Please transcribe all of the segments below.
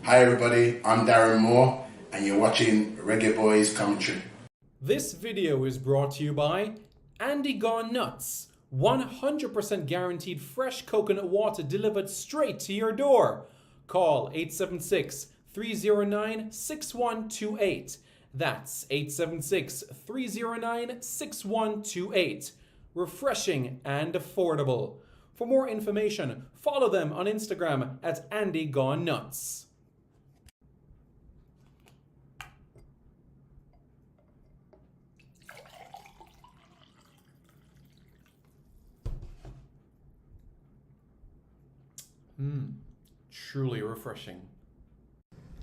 Hi everybody, I'm Darren Moore and you're watching Reggae Boys Commentary. This video is brought to you by Andy Gone Nuts. 100% guaranteed fresh coconut water delivered straight to your door. Call 876-309-6128. That's 876-309-6128. Refreshing and affordable. For more information, follow them on Instagram at Andy Gone Nuts. Truly refreshing.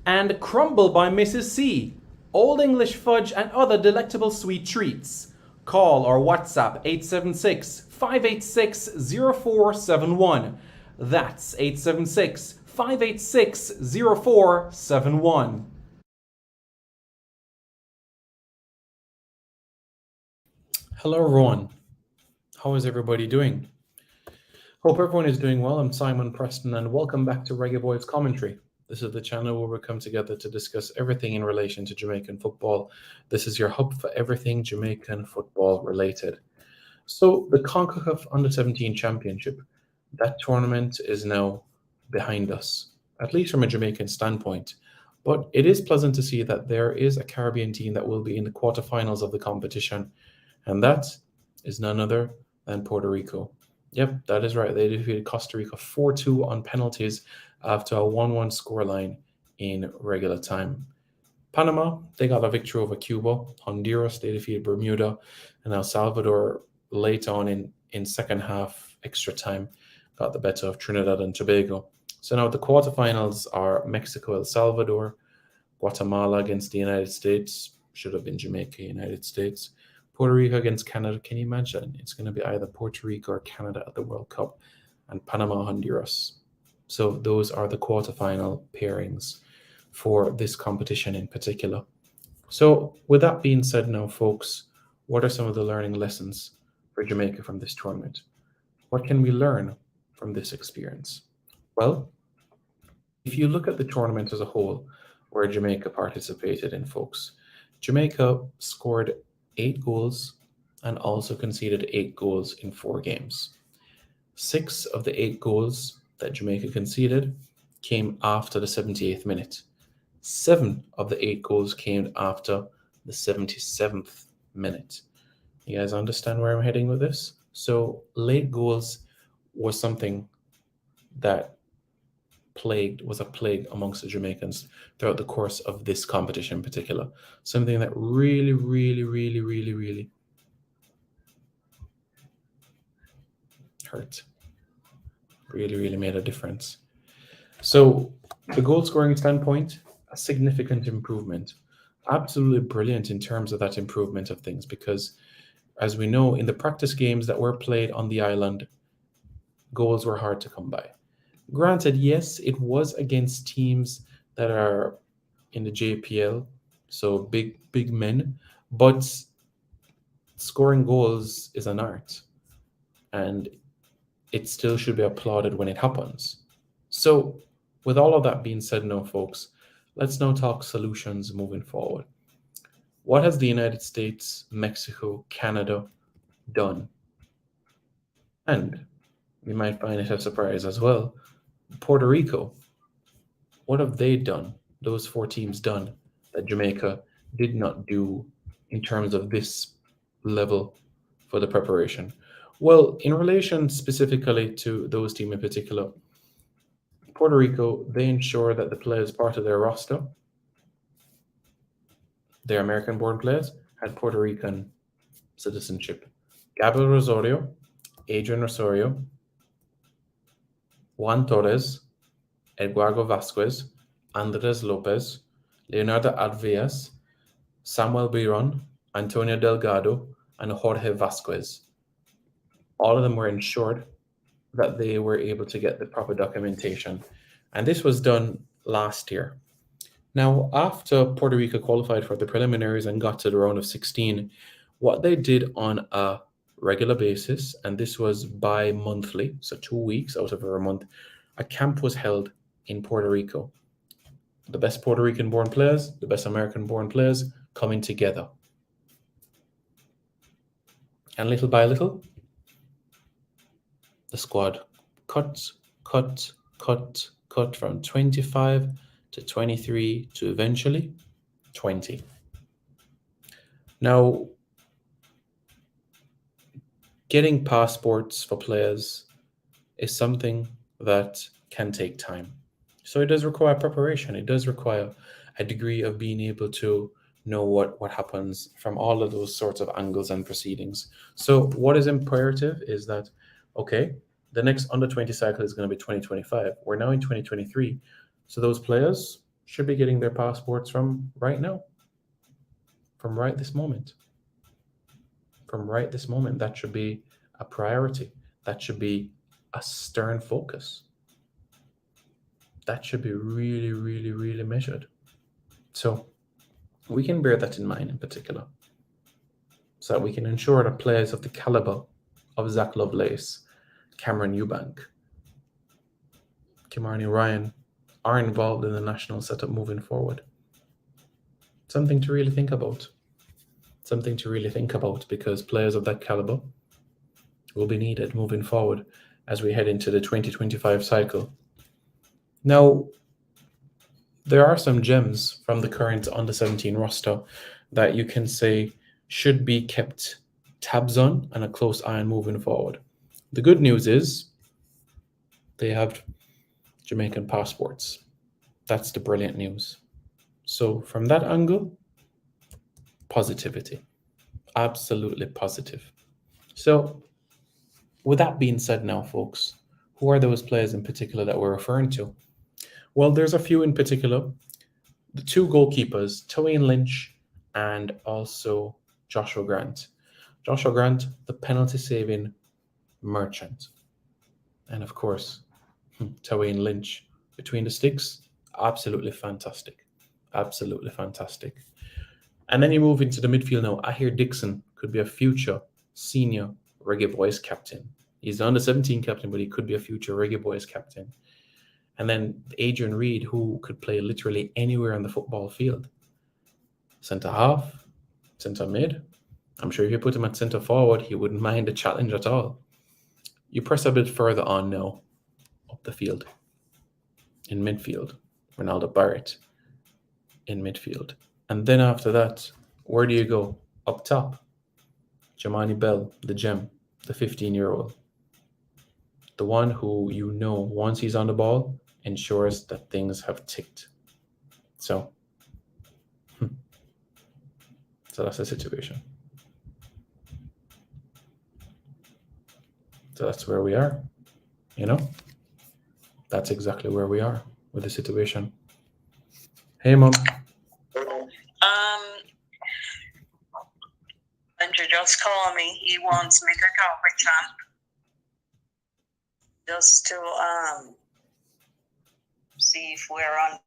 And Crumble by Mrs. C. Old English fudge and other delectable sweet treats. Call or WhatsApp 876-586-0471. That's 876-586-0471. Hello everyone. How is everybody doing? Hope everyone is doing well. I'm Simon Preston and welcome back to Reggae Boys Commentary. This is the channel where we come together to discuss everything in relation to Jamaican football. This is your hub for everything Jamaican football related. So the CONCACAF U17 Championship, that tournament is now behind us, at least from a Jamaican standpoint. But it is pleasant to see that there is a Caribbean team that will be in the quarterfinals of the competition, and that is none other than Puerto Rico. Yep, that is right. They defeated Costa Rica 4-2 on penalties after a 1-1 scoreline in regular time. Panama, they got a victory over Cuba. Honduras, they defeated Bermuda. And El Salvador, late on in second half extra time, got the better of Trinidad and Tobago. So now the quarterfinals are Mexico, El Salvador, Guatemala against the United States. Should have been Jamaica, United States. Puerto Rico against Canada. Can you imagine? It's going to be either Puerto Rico or Canada at the World Cup, and Panama, Honduras. So those are the quarterfinal pairings for this competition in particular. So with that being said now, folks, what are some of the learning lessons for Jamaica from this tournament? What can we learn from this experience? Well, if you look at the tournament as a whole, where Jamaica participated in, folks, Jamaica scored 8 goals and also conceded 8 goals in 4 games. 6 of the 8 goals that Jamaica conceded came after the 78th minute. 7 of the 8 goals came after the 77th minute. You guys understand where I'm heading with this? So late goals was something that was a plague amongst the Jamaicans throughout the course of this competition in particular. Something that really hurt. Really made a difference. So the goal scoring standpoint, a significant improvement. Absolutely brilliant in terms of that improvement of things, because as we know, in the practice games that were played on the island, goals were hard to come by. Granted, yes, it was against teams that are in the JPL, so big men, but scoring goals is an art, and it still should be applauded when it happens. So with all of that being said now, folks, let's now talk solutions moving forward. What has the United States, Mexico, Canada done? And you might find it a surprise as well, Puerto Rico, what have they done, those 4 teams done, that Jamaica did not do in terms of this level for the preparation? Well, in relation specifically to those teams in particular, Puerto Rico, they ensure that the players part of their roster, their American-born players, had Puerto Rican citizenship. Gabriel Rosario, Adrian Rosario, Juan Torres, Eduardo Vasquez, Andres Lopez, Leonardo Alveas, Samuel Biron, Antonio Delgado, and Jorge Vasquez. All of them were ensured that they were able to get the proper documentation. And this was done last year. Now, after Puerto Rico qualified for the preliminaries and got to the round of 16, what they did on a regular basis, and this was bi-monthly, so 2 weeks out of every month, a camp was held in Puerto Rico. The best Puerto Rican born players, the best American born players coming together. And little by little, the squad cut from 25 to 23 to eventually 20. Now, getting passports for players is something that can take time. So it does require preparation. It does require a degree of being able to know what happens from all of those sorts of angles and proceedings. So what is imperative is that, okay, the next under 20 cycle is going to be 2025. We're now in 2023. So those players should be getting their passports from right now, from right this moment. From right this moment, that should be a priority. That should be a stern focus. That should be really, really, really measured. So we can bear that in mind in particular, so that we can ensure that players of the caliber of Zach Lovelace, Cameron Eubank, Kimani Ryan are involved in the national setup moving forward. Something to really think about. Something to really think about, because players of that caliber will be needed moving forward as we head into the 2025 cycle. Now, there are some gems from the current under-17 roster that you can say should be kept tabs on and a close eye on moving forward. The good news is they have Jamaican passports. That's the brilliant news. So from that angle, positivity. Absolutely positive. So with that being said now, folks, who are those players in particular that we're referring to? Well, there's a few in particular. The two goalkeepers, Twain Lynch and also Joshua Grant. Joshua Grant, the penalty-saving merchant. And of course, Twain Lynch, between the sticks, absolutely fantastic. Absolutely fantastic. And then you move into the midfield now. Ahir Dixon could be a future senior Reggae Boys captain. He's the under-17 captain, but he could be a future Reggae Boys captain. And then Adrian Reed, who could play literally anywhere on the football field. Centre half, centre mid. I'm sure if you put him at centre forward, he wouldn't mind the challenge at all. You press a bit further on now, up the field. In midfield, Ronaldo Barrett in midfield. And then after that, where do you go? Up top, Jamani Bell, the gem, the 15-year-old. The one who, you know, once he's on the ball, ensures that things have ticked. So that's the situation. So that's where we are, you know? That's exactly where we are with the situation. Hey, Mom. Andrew just called me. He wants me to talk with him. Just to see if we're on.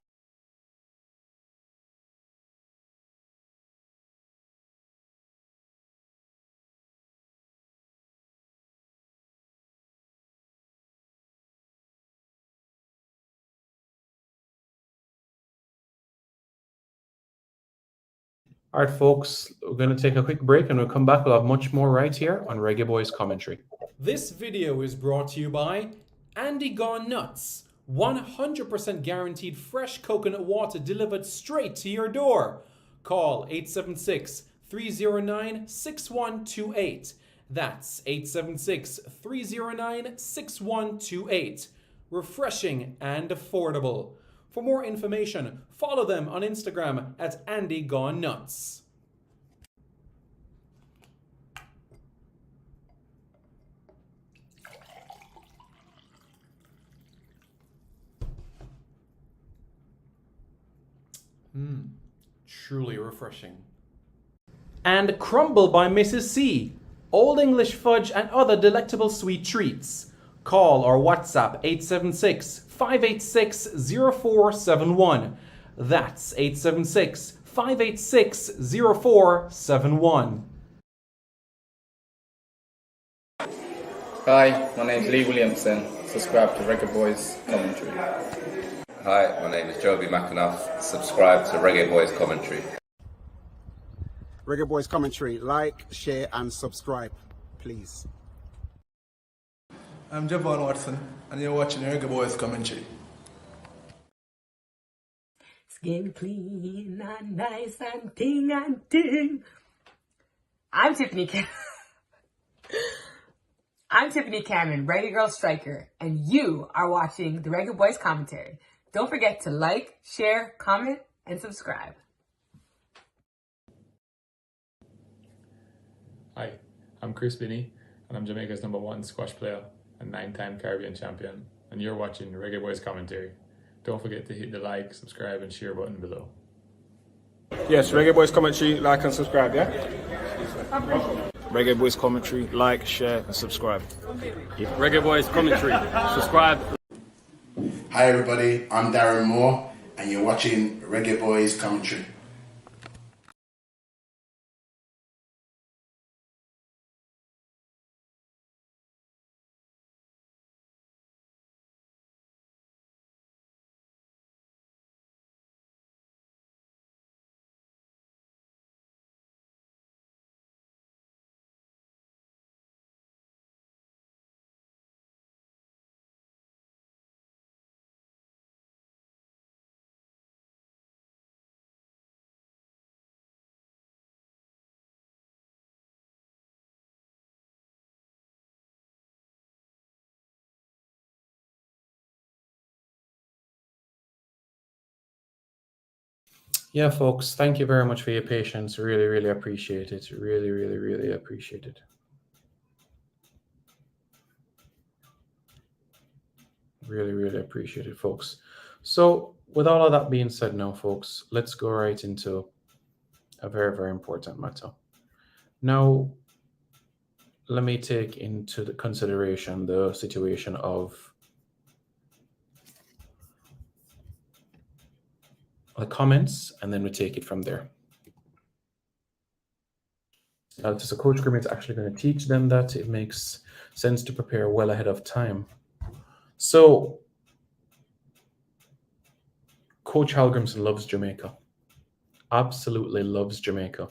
All right, folks, we're going to take a quick break and we'll come back. We'll have much more right here on Reggae Boys Commentary. This video is brought to you by Andy Gone Nuts. 100% guaranteed fresh coconut water delivered straight to your door. Call 876-309-6128. That's 876-309-6128. Refreshing and affordable. For more information, follow them on Instagram at Andy Gone Nuts. Truly refreshing. And Crumble by Mrs. C. Old English fudge and other delectable sweet treats. Call or WhatsApp 876-586-0471. That's 876-586-0471. Hi, my name's Lee Williamson. Subscribe to Reggae Boys Commentary. Hi, my name is Joby McAnuff. Subscribe to Reggae Boys Commentary. Reggae Boys Commentary, like, share and subscribe, please. I'm Javon Watson, and you're watching Reggae Boys Commentary. Skin clean and nice and ting. I'm Tiffany Cameron, Reggae Girl Striker, and you are watching the Reggae Boys Commentary. Don't forget to like, share, comment, and subscribe. Hi, I'm Chris Binney, and I'm Jamaica's #1 squash player and 9-time Caribbean champion, and you're watching Reggae Boys Commentary. Don't forget to hit the like, subscribe, and share button below. Yes, Reggae Boys Commentary, like and subscribe, yeah? Reggae Boys Commentary, like, share and subscribe. Reggae Boys Commentary, subscribe. Hi everybody, I'm Darren Moore and you're watching Reggae Boys Commentary. Yeah, folks, thank you very much for your patience. Really, really appreciate it. Really, really, really appreciate it. Really, really appreciate it, folks. So with all of that being said now, folks, let's go right into a very, very important matter. Now, let me take into the consideration the situation of the comments, and then we take it from there. So Coach Grim is actually going to teach them that it makes sense to prepare well ahead of time. So Coach Halgrimson loves Jamaica. Absolutely loves Jamaica.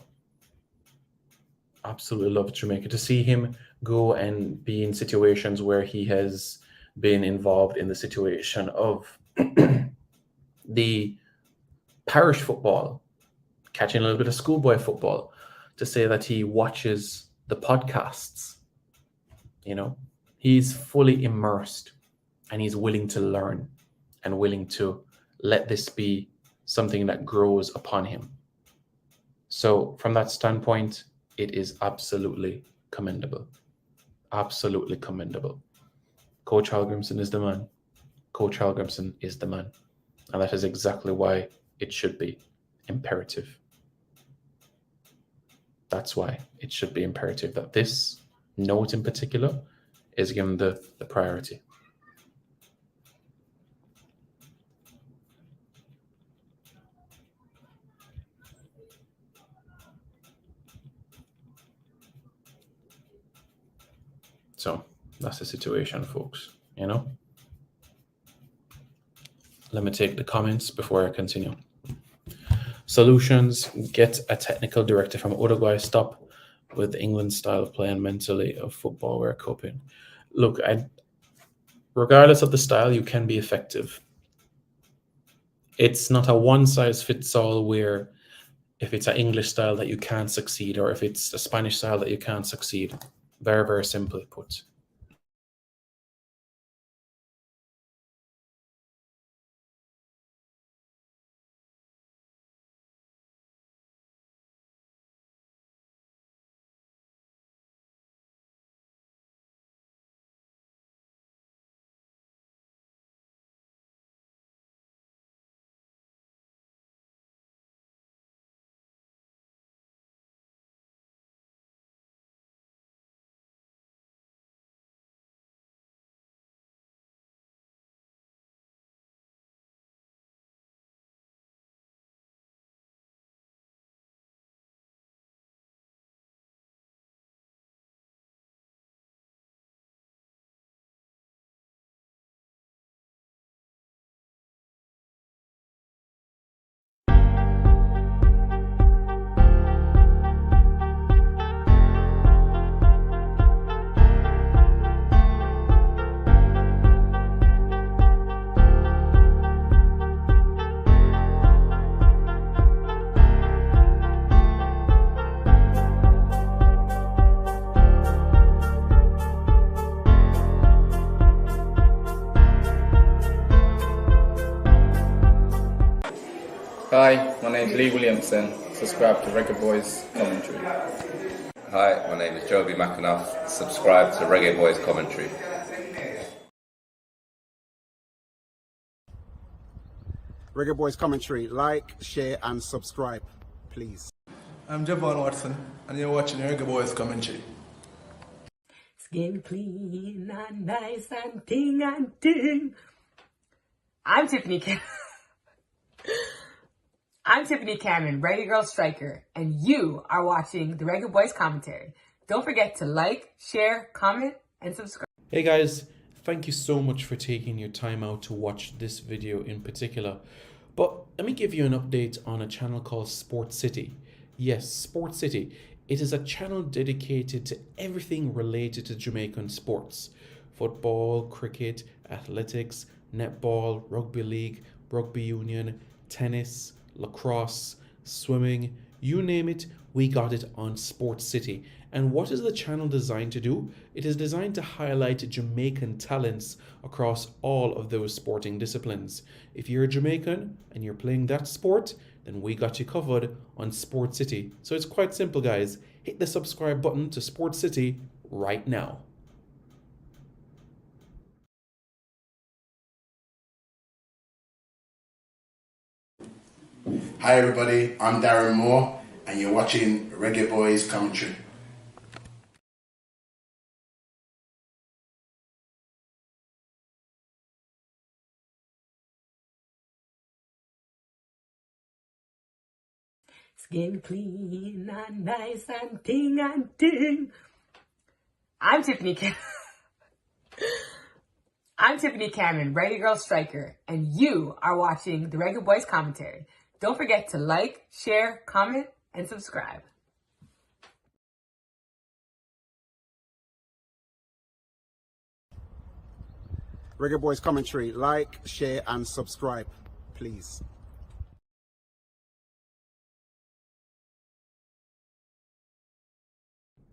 Absolutely loves Jamaica. To see him go and be in situations where he has been involved in the situation of the parish football, catching a little bit of schoolboy football, to say that he watches the podcasts, he's fully immersed and he's willing to learn and willing to let this be something that grows upon him. So from that standpoint, it is absolutely commendable. Absolutely commendable. Coach Halgrimson is the man. Coach Halgrimson is the man. And that is exactly why it should be imperative. That's why it should be imperative that this note in particular is given the priority. So that's the situation, folks, Let me take the comments before I continue. Solutions: get a technical director from Uruguay. Stop with England's style of play and mentally of football we're coping. Look, regardless of the style, you can be effective. It's not a one-size-fits-all where if it's an English style that you can't succeed, or if it's a Spanish style that you can't succeed. Very, very simply put. Hi, my name is Lee Williamson. Subscribe to Reggae Boys Commentary. Hi, my name is Joby McAnuff. Subscribe to Reggae Boys Commentary. Reggae Boys Commentary. Like, share, and subscribe, please. I'm Javon Watson, and you're watching Reggae Boys Commentary. Skin clean and nice and ting and ting. I'm Tiffany Cameron, Reggae Girl Striker, and you are watching the Reggae Boys Commentary. Don't forget to like, share, comment, and subscribe. Hey guys, thank you so much for taking your time out to watch this video in particular. But let me give you an update on a channel called Sport City. Yes, Sport City. It is a channel dedicated to everything related to Jamaican sports. Football, cricket, athletics, netball, rugby league, rugby union, tennis, lacrosse, swimming, you name it, we got it on Sports City. And what is the channel designed to do? It is designed to highlight Jamaican talents across all of those sporting disciplines. If you're a Jamaican and you're playing that sport, then we got you covered on Sports City. So it's quite simple, guys. Hit the subscribe button to Sports City right now. Hi everybody, I'm Darren Moore and you're watching Reggae Boys Commentary. Skin clean and nice and ting and ting. I'm Tiffany Cameron, Reggae Girl Striker, and you are watching the Reggae Boys Commentary. Don't forget to like, share, comment, and subscribe. Reggae Boys Commentary. Like, share, and subscribe, please.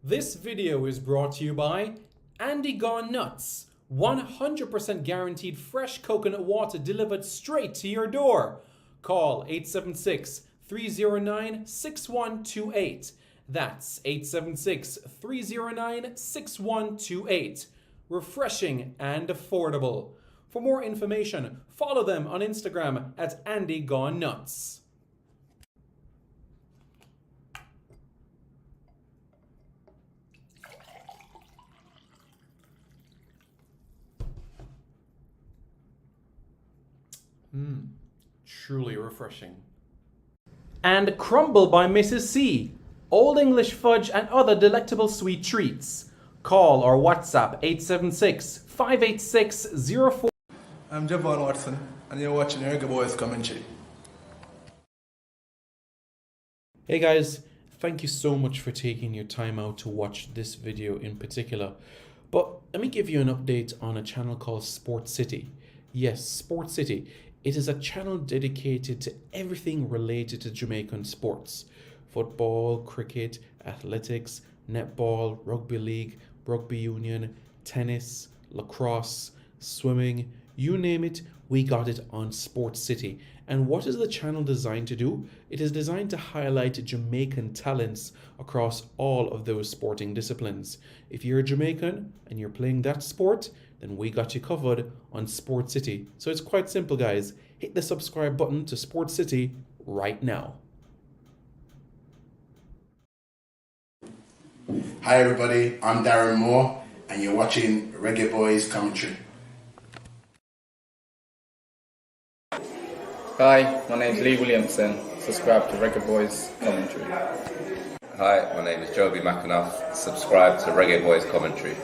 This video is brought to you by Andy Gone Nuts. 100% guaranteed fresh coconut water delivered straight to your door. Call 876-309-6128. That's 876-309-6128. Refreshing and affordable. For more information, follow them on Instagram at Andy Gone Nuts. Truly refreshing. And Crumble by Mrs. C. Old English fudge and other delectable sweet treats. Call or WhatsApp 876-586-04. I'm Javon Watson, and you're watching Reggae Boys Commentary. Hey guys, thank you so much for taking your time out to watch this video in particular. But let me give you an update on a channel called Sport City. Yes, Sport City. It is a channel dedicated to everything related to Jamaican sports. Football, cricket, athletics, netball, rugby league, rugby union, tennis, lacrosse, swimming, you name it, we got it on Sports City. And what is the channel designed to do? It is designed to highlight Jamaican talents across all of those sporting disciplines. If you're a Jamaican and you're playing that sport, then we got you covered on Sports City. So it's quite simple, guys. Hit the subscribe button to Sports City right now. Hi everybody, I'm Darren Moore and you're watching Reggae Boys Commentary. Hi, my name is Lee Williamson. Subscribe to Reggae Boys Commentary. Hi, my name is Joby McAnuff. Subscribe to Reggae Boys Commentary.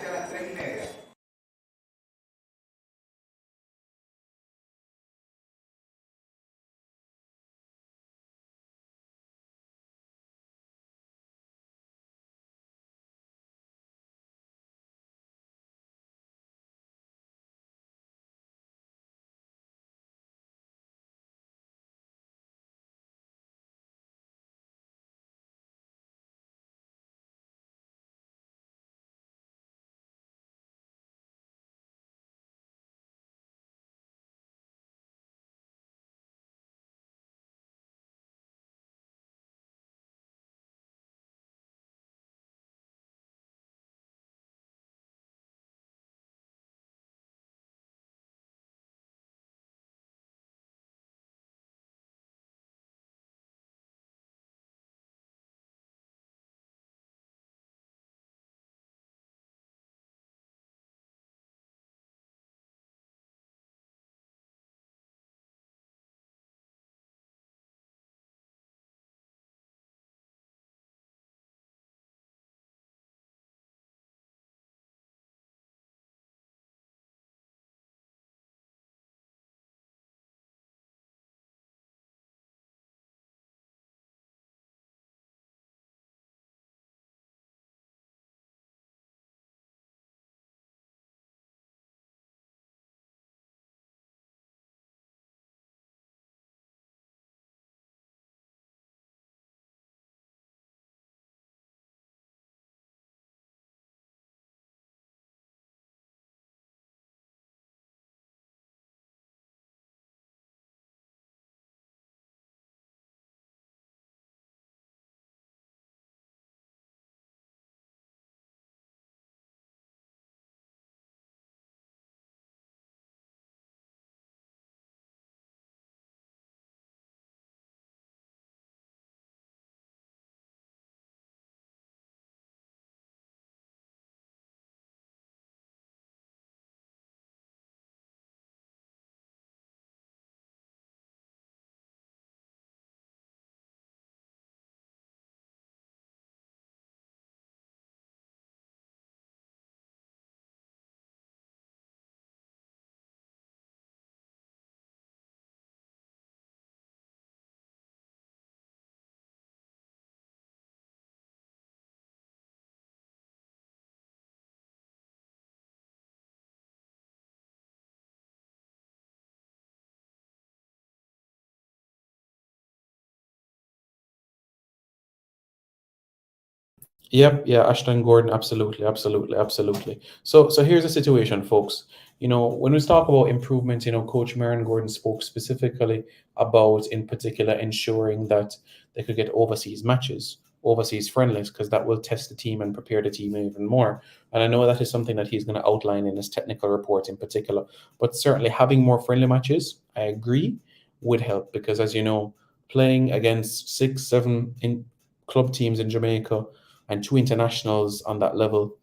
Yep, yeah, Ashton Gordon, absolutely, absolutely, absolutely. So here's the situation, folks. When we talk about improvements, Coach Marion Gordon spoke specifically about, in particular, ensuring that they could get overseas matches, overseas friendlies, because that will test the team and prepare the team even more. And I know that is something that he's going to outline in his technical report in particular. But certainly having more friendly matches, I agree, would help because, as you know, playing against 6, 7 in club teams in Jamaica and 2 internationals on that level,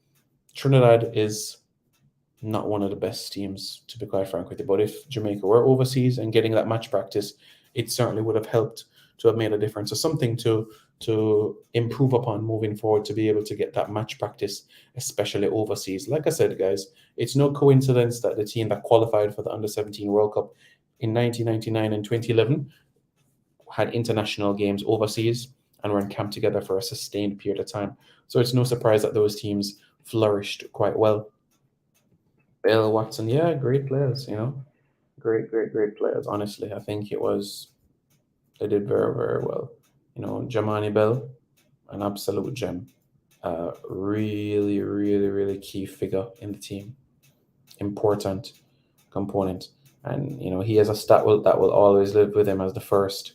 Trinidad is not one of the best teams, to be quite frank with you. But if Jamaica were overseas and getting that match practice, it certainly would have helped to have made a difference. So something to improve upon moving forward, to be able to get that match practice, especially overseas. Like I said, guys, it's no coincidence that the team that qualified for the Under-17 World Cup in 1999 and 2011 had international games overseas and were in camp together for a sustained period of time. So it's no surprise that those teams flourished quite well. Bale, Watson, yeah, great players, great, great, great players. Honestly, I think they did very, very well. Jamani Bell, an absolute gem. Really, really, really key figure in the team. Important component. And, he has a stat that will always live with him as the first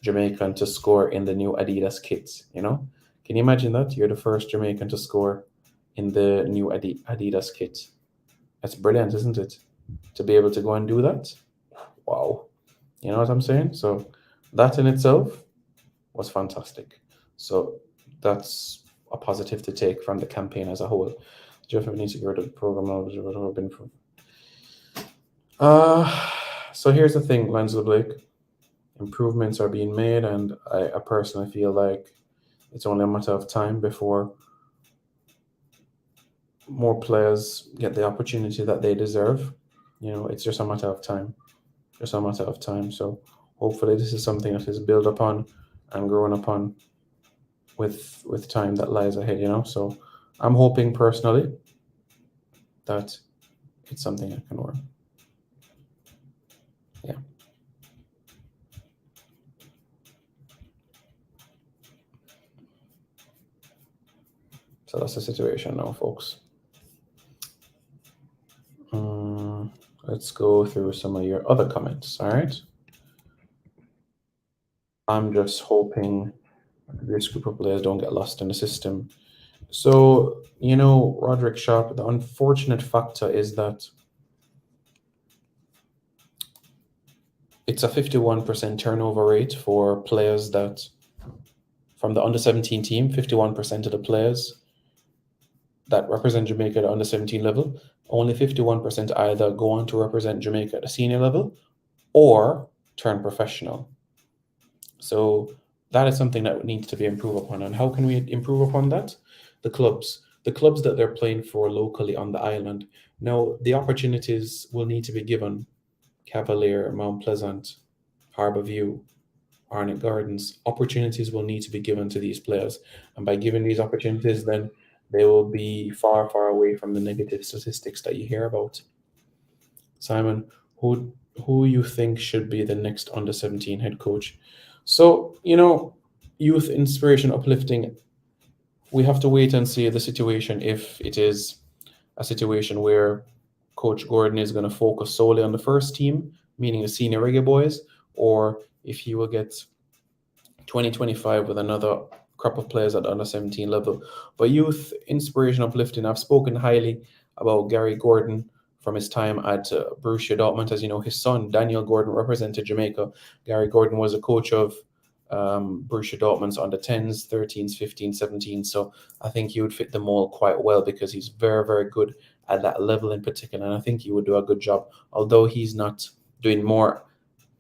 Jamaican to score in the new Adidas kits. Can you imagine that? You're the first Jamaican to score in the new Adidas kit. That's brilliant, isn't it? To be able to go and do that. Wow. You know what I'm saying? So that in itself was fantastic. So that's a positive to take from the campaign as a whole. Jeff needs to go to the program. So here's the thing, Lensel Blake. Improvements are being made, and I personally feel like it's only a matter of time before more players get the opportunity that they deserve. It's just a matter of time. Just a matter of time. So hopefully this is something that is built upon and grown upon with time that lies ahead, So I'm hoping personally that it's something that can work. Yeah. So that's the situation now, folks. Let's go through some of your other comments, all right? I'm just hoping this group of players don't get lost in the system. So, Roderick Sharp, the unfortunate factor is that it's a 51% turnover rate for players that, from the under-17 team, 51% of the players that represent Jamaica at the under-17 level, only 51% either go on to represent Jamaica at the senior level or turn professional. So that is something that needs to be improved upon. And how can we improve upon that? The clubs that they're playing for locally on the island. Now, the opportunities will need to be given. Cavalier, Mount Pleasant, Harbourview, Arnott Gardens. Opportunities will need to be given to these players. And by giving these opportunities, then they will be far, far away from the negative statistics that you hear about. Simon, who you think should be the next under-17 head coach? So, youth inspiration uplifting, we have to wait and see the situation, if it is a situation where Coach Gordon is going to focus solely on the first team, meaning the senior reggae boys, or if he will get 2025 with another crop of players at the under-17 level. But youth inspiration uplifting, I've spoken highly about Gary Gordon from his time at Borussia Dortmund. As you know, his son, Daniel Gordon, represented Jamaica. Gary Gordon was a coach of Borussia Dortmund's under 10s, 13s, 15s, 17s. So I think he would fit the mold quite well because he's very, very good at that level in particular. And I think he would do a good job, although he's not doing more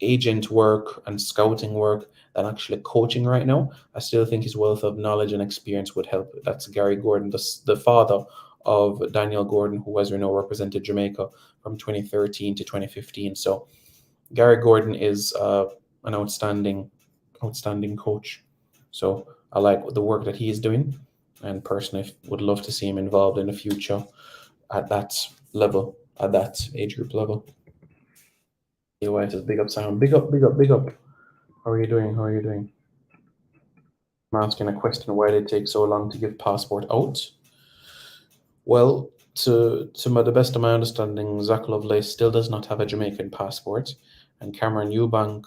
agent work and scouting work than actually coaching right now. I still think his wealth of knowledge and experience would help. That's Gary Gordon, the father of Daniel Gordon, who, as we know, represented Jamaica from 2013 to 2015. So Gary Gordon is an outstanding coach. So I like the work that he is doing, and personally would love to see him involved in the future at that level, at that age group level. White says, big up, Simon. Big up, big up, big up. How are you doing? I'm asking a question: why did it take so long to give passport out? Well, to the best of my understanding, Zach Lovelace still does not have a Jamaican passport, and Cameron Eubank,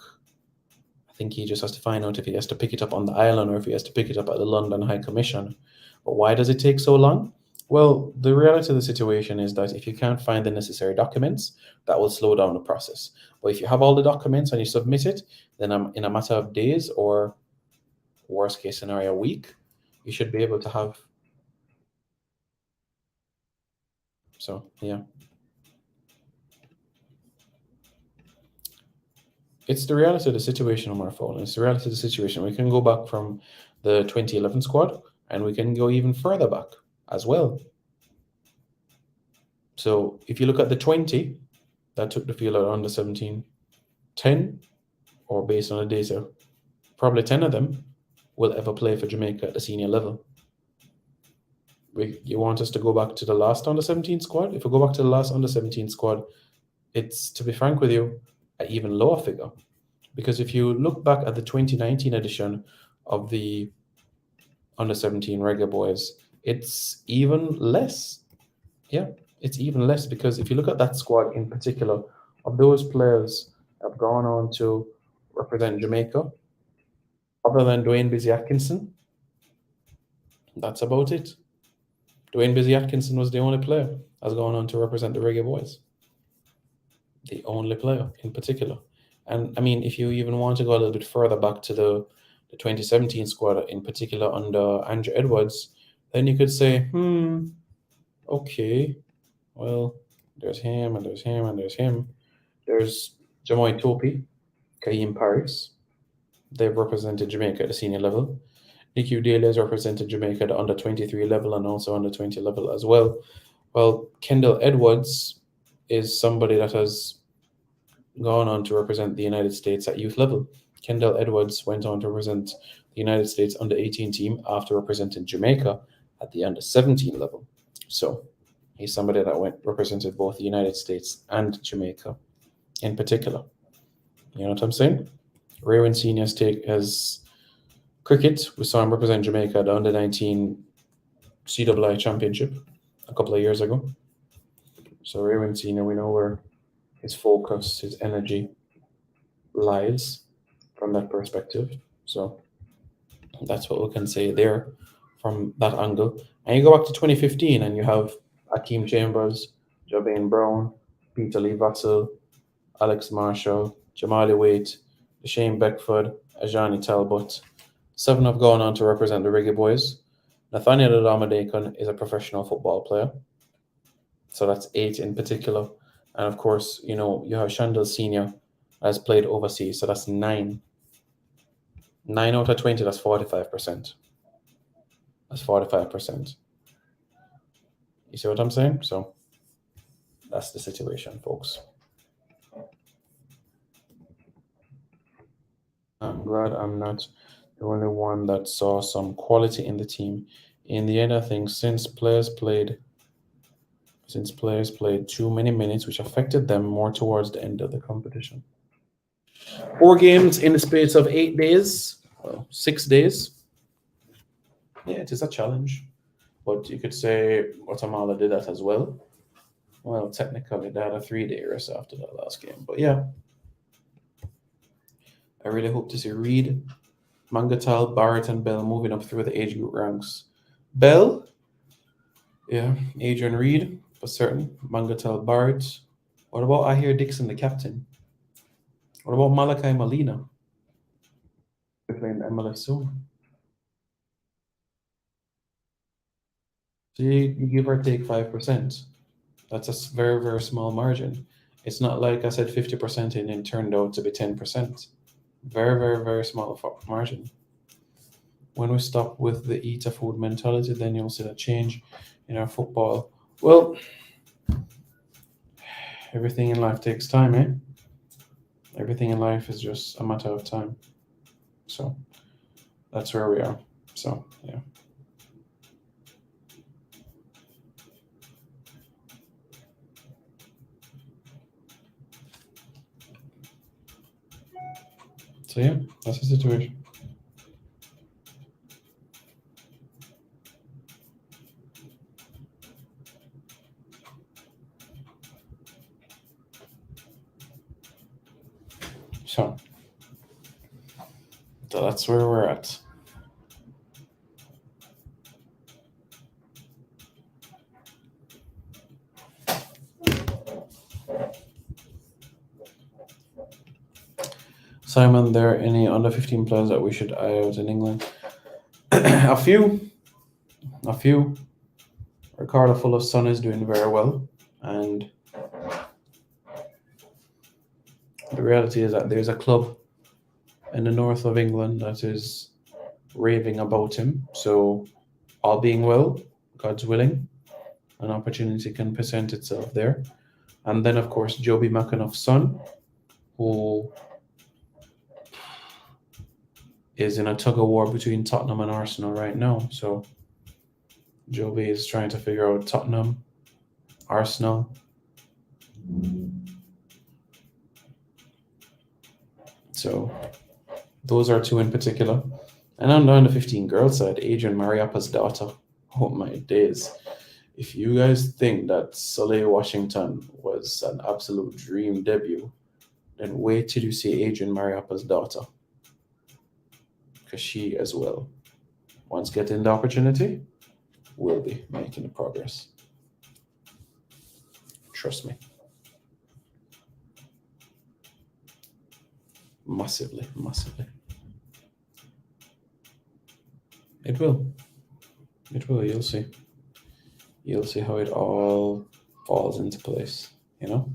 I think he just has to find out if he has to pick it up on the island or if he has to pick it up at the London High Commission. But why does it take so long? Well, the reality of the situation is that if you can't find the necessary documents, that will slow down the process. But if you have all the documents and you submit it, then in a matter of days or worst case scenario, a week, you should be able to have. So, yeah. It's the reality of the situation on our phone. It's the reality of the situation. We can go back from the 2011 squad and we can go even further back as well. So if you look at the 20 that took the field out under 17, 10, or based on the data, probably 10 of them will ever play for Jamaica at the senior level. You want us to go back to the last under 17 squad? If we go back to the last under 17 squad, it's, to be frank with you, an even lower figure. Because if you look back at the 2019 edition of the under 17 Reggae Boys, it's even less. Yeah, it's even less, because if you look at that squad in particular, of those players have gone on to represent Jamaica, other than Dwayne Busy Atkinson, that's about it. Dwayne Busy Atkinson was the only player that's gone on to represent the Reggae Boys. The only player in particular. And I mean, if you even want to go a little bit further back to the 2017 squad, in particular under Andrew Edwards, then you could say, okay, well, there's him and there's him and there's him. There's Jamoy Topi, Kaim Paris. They've represented Jamaica at the senior level. Nicky Daly has represented Jamaica at the under 23 level and also under 20 level as well. Well, Kendall Edwards is somebody that has gone on to represent the United States at youth level. Kendall Edwards went on to represent the United States under 18 team after representing Jamaica at the under 17 level. So he's somebody that represented both the United States and Jamaica in particular. You know what I'm saying? Raywin Senior's take as cricket. We saw him represent Jamaica at the under 19 CWI championship a couple of years ago. So Raywin Senior, we know where his focus, his energy lies from that perspective. So that's what we can say there from that angle. And you go back to 2015 and you have Akeem Chambers, Jabane Brown, Peter Lee Vassell, Alex Marshall, Jamali Waite, Shane Beckford, Ajani Talbot. 7 have gone on to represent the Reggae Boys. Nathaniel Adama is a professional football player. So that's 8 in particular. And of course, you know, you have Shandel Senior has played overseas. So that's 9. 9 out of 20, that's 45%. That's 45%. You see what I'm saying? So that's the situation, folks. I'm glad I'm not the only one that saw some quality in the team. In the end, I think since players played too many minutes, which affected them more towards the end of the competition. 4 games in the space of 8 days, well, 6 days. Yeah, it is a challenge. But you could say Guatemala did that as well. Well, technically, they had a 3-day rest after that last game. But yeah, I really hope to see Reed, Mangatal, Barrett, and Bell moving up through the age group ranks. Bell, yeah, Adrian Reed for certain. Mangatal, Barrett. What about Ahir Dixon, the captain? What about Malachi Molina? We're playing the MLS soon. So you give or take 5%. That's a very, very small margin. It's not like I said 50% and it turned out to be 10%. Very, very, very small margin. When we stop with the eat a food mentality, then you'll see a change in our football. Well, everything in life takes time, eh? Everything in life is just a matter of time. So that's where we are. So, yeah. So, yeah, that's the situation. So that's where we're at. Simon, there are any under 15 players that we should eye out in England? A few. Ricardo Fuller's son is doing very well, and the reality is that there's a club in the north of England that is raving about him. So, all being well, God's willing, an opportunity can present itself there. And then, of course, Joby McAnuff's son, who is in a tug of war between Tottenham and Arsenal right now. So Joby is trying to figure out Tottenham, Arsenal. So those are two in particular. And on the under 15 girls side, Adrian Mariappa's daughter. Oh my days. If you guys think that Soleil Washington was an absolute dream debut, then wait till you see Adrian Mariappa's daughter. Because she as well, once getting the opportunity, will be making progress. Trust me. Massively. It will. You'll see. You'll see how it all falls into place, you know?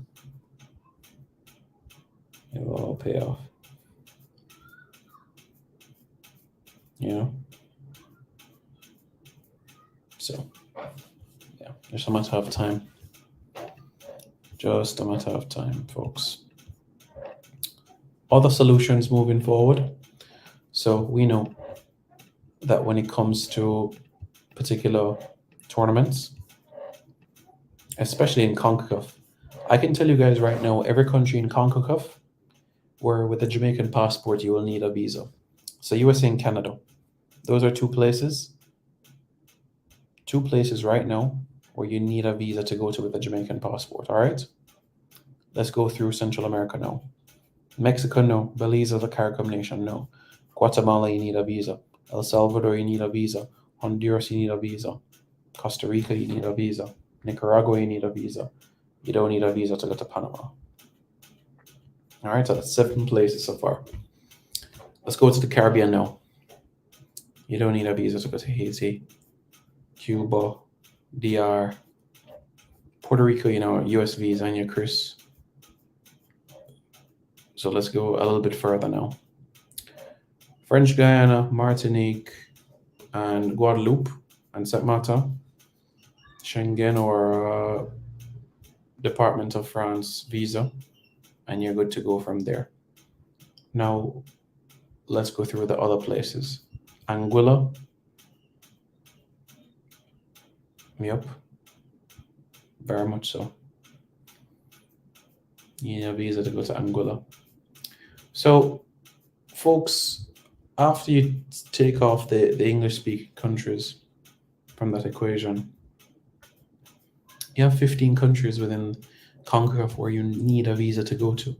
It will all pay off. You know? So, yeah, just a matter of time. Just a matter of time, folks. Other solutions moving forward. So we know that when it comes to particular tournaments, especially in CONCACAF, I can tell you guys right now, every country in CONCACAF where with a Jamaican passport, you will need a visa. So USA and Canada, those are two places right now where you need a visa to go to with a Jamaican passport. All right, let's go through Central America now. Mexico, no. Belize is a CARICOM nation, no. Guatemala, you need a visa. El Salvador, you need a visa. Honduras, you need a visa. Costa Rica, you need a visa. Nicaragua, you need a visa. You don't need a visa to go to Panama. All right, so that's 7 places so far. Let's go to the Caribbean now. You don't need a visa to go to Haiti, Cuba, DR, Puerto Rico, you know, US visa and your Chris. So let's go a little bit further now. French Guiana, Martinique, and Guadeloupe, and Saint Martin, Schengen or Department of France visa, and you're good to go from there. Now, let's go through the other places. Anguilla. Yep. Very much so. You need a visa to go to Anguilla. So, folks, after you take off the English-speaking countries from that equation, you have 15 countries within CONCACAF where you need a visa to go to.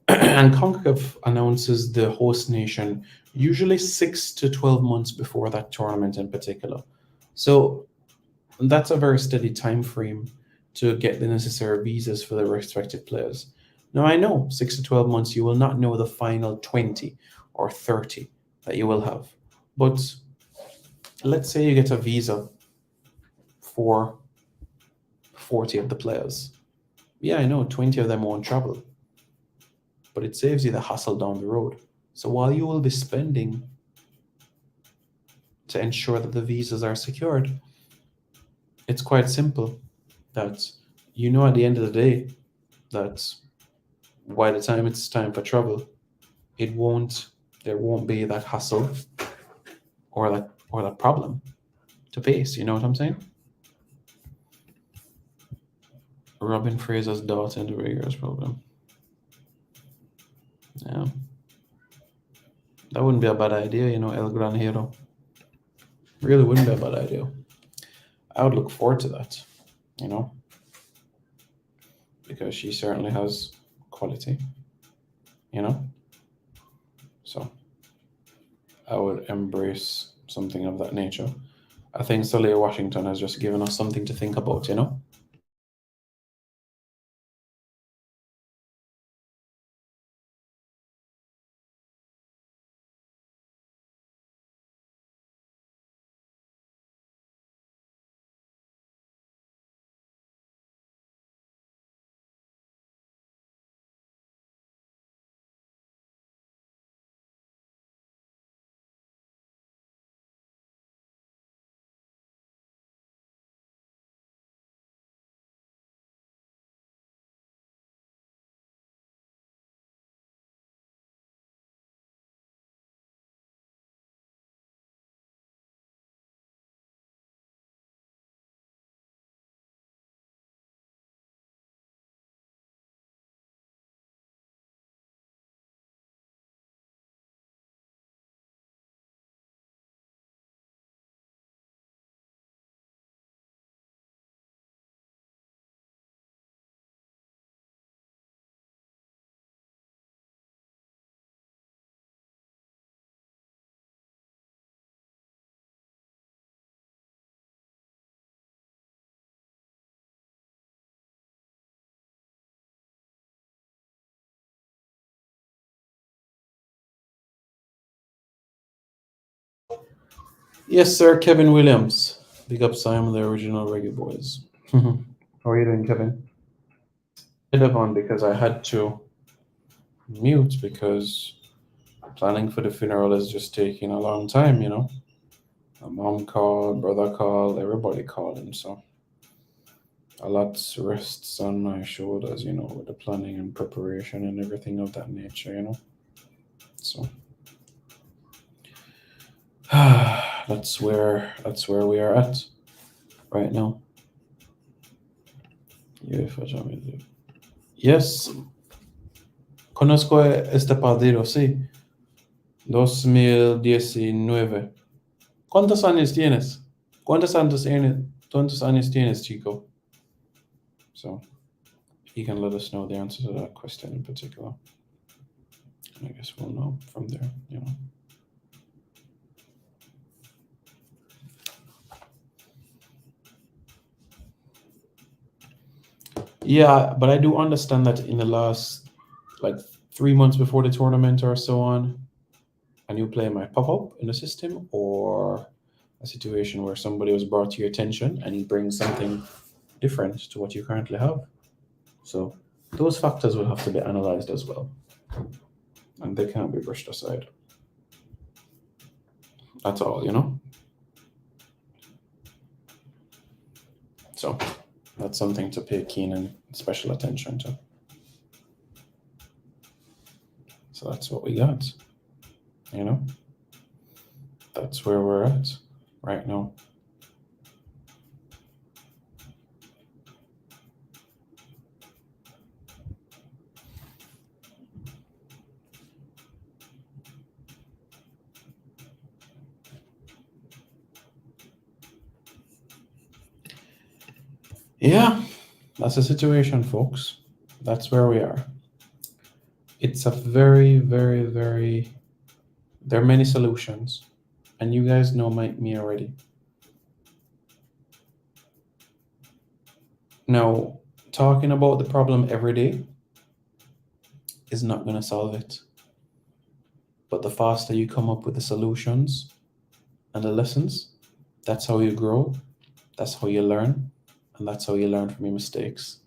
And CONCACAF announces the host nation usually 6 to 12 months before that tournament in particular. So that's a very steady time frame to get the necessary visas for the respective players. Now, I know 6 to 12 months you will not know the final 20 or 30 that you will have. But let's say you get a visa for 40 of the players. Yeah, I know 20 of them won't travel, but it saves you the hassle down the road. So while you will be spending to ensure that the visas are secured, it's quite simple that you know at the end of the day that by the time it's time for travel, there won't be that hassle or that problem to face. You know what I'm saying? Robin Fraser's daughter and the Rager's problem. Yeah. That wouldn't be a bad idea, you know, El Gran Hero. Really wouldn't be a bad idea. I would look forward to that, you know, because she certainly has quality, you know. So I would embrace something of that nature. I think Saleha Washington has just given us something to think about, you know? Yes, sir, Kevin Williams. Big up Simon, the original Reggae Boys. How are you doing, Kevin? Hit up on because I had to mute because planning for the funeral is just taking a long time, you know. My mom called, brother called, everybody called, and so a lot rests on my shoulders, you know, with the planning and preparation and everything of that nature, you know. So that's where we are at right now. Yes, conozco este partido, sí. 2019. ¿Cuántos años tienes? ¿Cuántos años tienes, chico? So he can let us know the answer to that question in particular. And I guess we'll know from there, you know. Yeah, but I do understand that in the last, like 3 months before the tournament or so on, a new player might pop up in the system, or a situation where somebody was brought to your attention and he brings something different to what you currently have. So those factors will have to be analyzed as well, and they can't be brushed aside at all, you know. So that's something to pay keen and special attention to. So that's what we got, you know. That's where we're at right now. Yeah, that's the situation, folks. That's where we are. It's a very, very, very, there are many solutions, and you guys know me already. Now, talking about the problem every day is not going to solve it. But the faster you come up with the solutions and the lessons, that's how you grow, that's how you learn, and that's how you learn from your mistakes.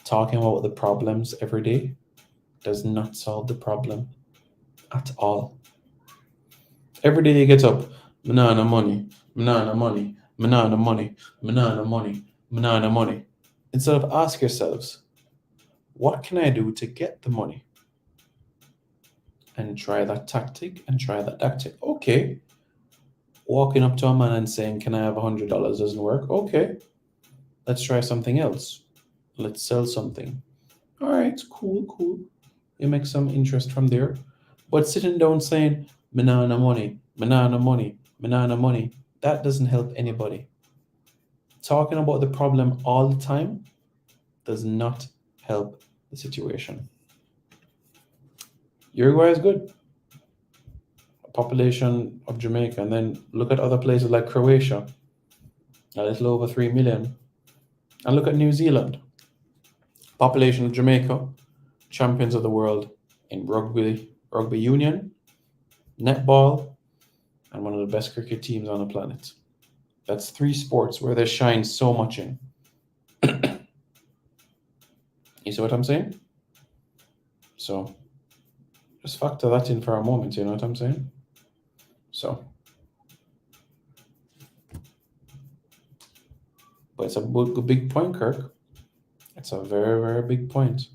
Talking about the problems every day does not solve the problem at all. Every day you get up, banana money, banana money, banana money, banana money, banana money. Instead of ask yourselves, what can I do to get the money? And try that tactic and try that tactic. Okay. Walking up to a man and saying, can I have $100 doesn't work. Okay. Let's try something else. Let's sell something. All right, cool. You make some interest from there. But sitting down saying, banana money, banana money, banana money, that doesn't help anybody. Talking about the problem all the time does not help the situation. Uruguay is good. population of Jamaica, and then look at other places like Croatia, a little over 3 million. And look at New Zealand, population of Jamaica, champions of the world in rugby union, netball, and one of the best cricket teams on the planet. That's 3 sports where they shine so much in. You see what I'm saying? So just factor that in for a moment, you know what I'm saying? So, but it's a big point, Kirk. It's a very, very big point.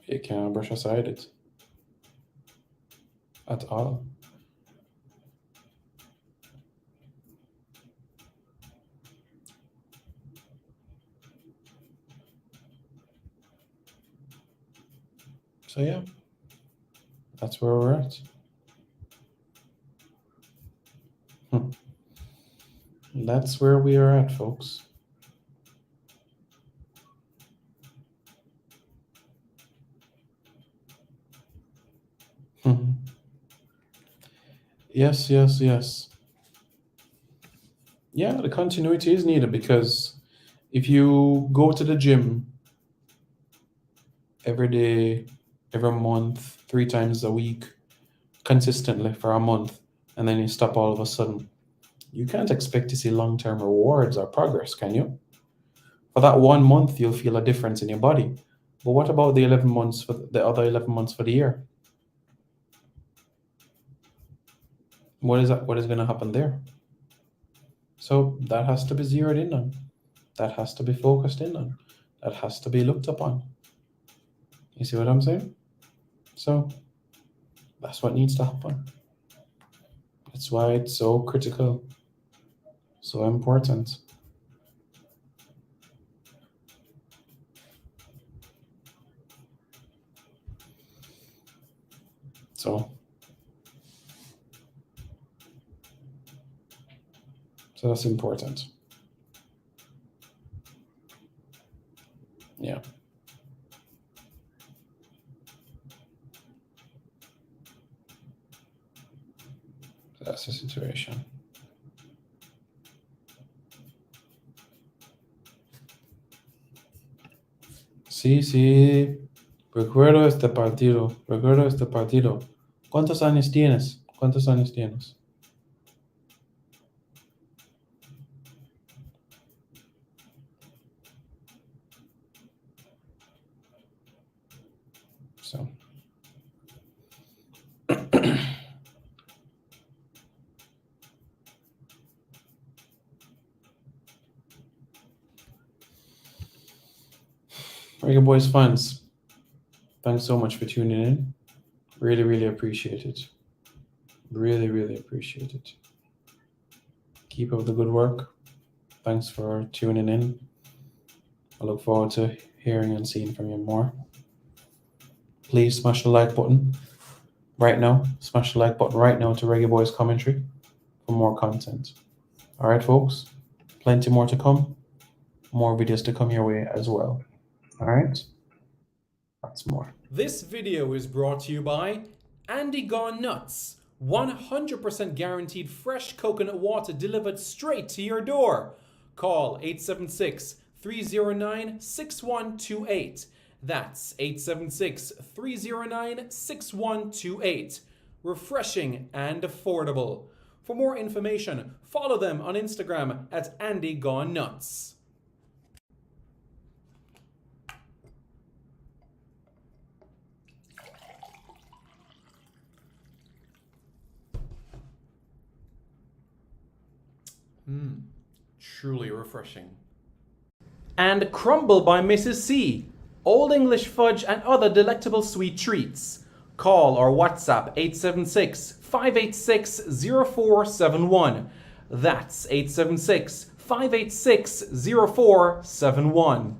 You can't brush aside it at all. So yeah, that's where we're at. That's where we are at, folks. Yes. Yeah, the continuity is needed, because if you go to the gym every day, every month, 3 times a week, consistently for a month, and then you stop all of a sudden, you can't expect to see long-term rewards or progress, can you? For that 1 month, you'll feel a difference in your body. But what about the 11 months for the other 11 months for the year? What is going to happen there? So that has to be zeroed in on. That has to be focused in on. That has to be looked upon. You see what I'm saying? So that's what needs to happen. That's why it's so critical, so important. So that's important. Yeah. That's the situation. Sí. Recuerdo este partido. ¿Cuántos años tienes? So. Reggae Boys fans, thanks so much for tuning in. Really, really appreciate it. Really appreciate it. Keep up the good work. Thanks for tuning in. I look forward to hearing and seeing from you more. Please smash the like button right now. Smash the like button right now to Reggae Boys Commentary for more content. All right, folks. Plenty more to come. More videos to come your way as well. All right. That's more. This video is brought to you by Andy Gone Nuts. 100% guaranteed fresh coconut water delivered straight to your door. Call 876-309-6128. That's 876-309-6128. Refreshing and affordable. For more information, follow them on Instagram at Andy Gone Nuts. Truly refreshing. And Crumble by Mrs. C. Old English fudge and other delectable sweet treats. Call or WhatsApp 876-586-0471. That's 876-586-0471.